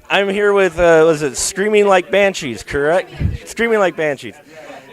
I'm here with, was it Screaming Like Banshees, correct? Screaming Like Banshees.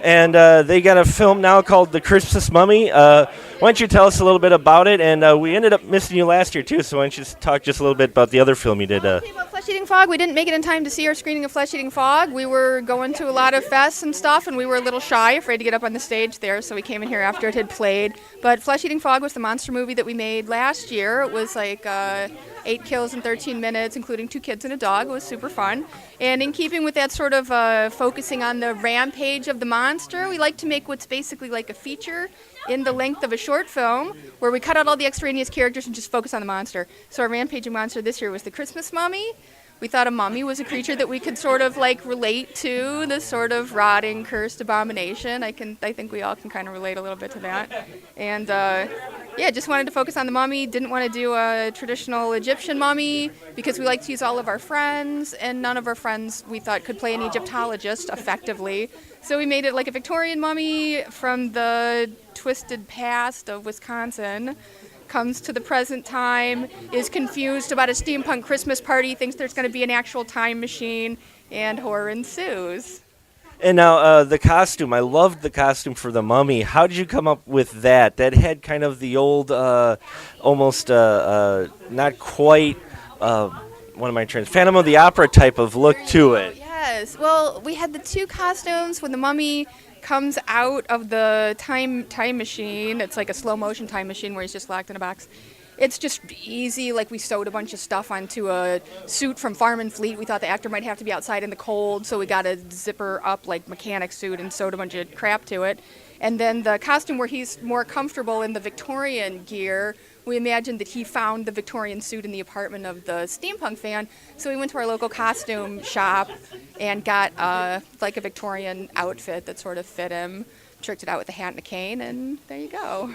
And they got a film now called The Christmas Mummy. Why don't you tell us a little bit about it? And we ended up missing you last year, too, so why don't you just talk just a little bit about the other film you did? Okay, about Flesh Eating Fog, we didn't make it in time to see our screening of Flesh Eating Fog. We were going to a lot of fests and stuff, and we were a little shy, afraid to get up on the stage there, so we came in here after it had played. But Flesh Eating Fog was the monster movie that we made last year. It was like 8 kills in 13 minutes, including 2 kids and a dog. It was super fun. And in keeping with that sort of focusing on the rampage of the monster, we like to make what's basically like a feature in the length of a short film where we cut out all the extraneous characters and just focus on the monster. So our rampaging monster this year was the Christmas mummy. We thought a mummy was a creature that we could sort of like relate to, this sort of rotting, cursed abomination. I think we all can kind of relate a little bit to that. And yeah, just wanted to focus on the mummy. Didn't want to do a traditional Egyptian mummy because we like to use all of our friends, and none of our friends we thought could play an Egyptologist effectively. So we made it like a Victorian mummy from the twisted past of Wisconsin. Comes to the present time, is confused about a steampunk Christmas party, thinks there's going to be an actual time machine, and horror ensues. And now the costume, I loved the costume for the mummy. How did you come up with that? That had kind of the old, almost not quite, what am I trying to, Phantom of the Opera type of look to it. Yes, well, we had the 2 costumes when the mummy comes out of the time machine. It's like a slow motion time machine where he's just locked in a box. It's just easy, like we sewed a bunch of stuff onto a suit from Farm and Fleet. We thought the actor might have to be outside in the cold, so we got a zipper up like mechanic suit and sewed a bunch of crap to it. And then the costume where he's more comfortable in the Victorian gear, we imagined that he found the Victorian suit in the apartment of the steampunk fan. So we went to our local costume shop and got like a Victorian outfit that sort of fit him, tricked it out with a hat and a cane, and there you go.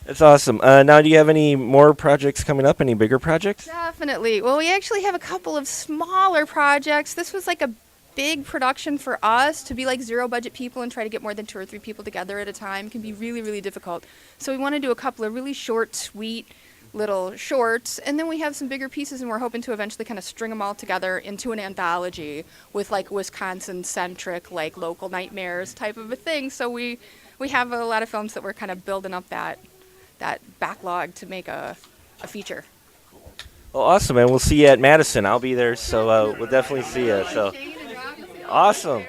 That's awesome. Now, do you have any more projects coming up? Any bigger projects? Definitely. Well, we actually have a couple of smaller projects. This was like a big production for us. To be like zero budget people and try to get more than 2 or 3 people together at a time can be really, really difficult. So we want to do a couple of really short, sweet little shorts, and then we have some bigger pieces, and we're hoping to eventually kind of string them all together into an anthology with like Wisconsin-centric, like local nightmares type of a thing. So we have a lot of films that we're kind of building up that backlog to make a feature. Well, awesome, man. We'll see you at Madison. I'll be there, so we'll definitely see you. So awesome.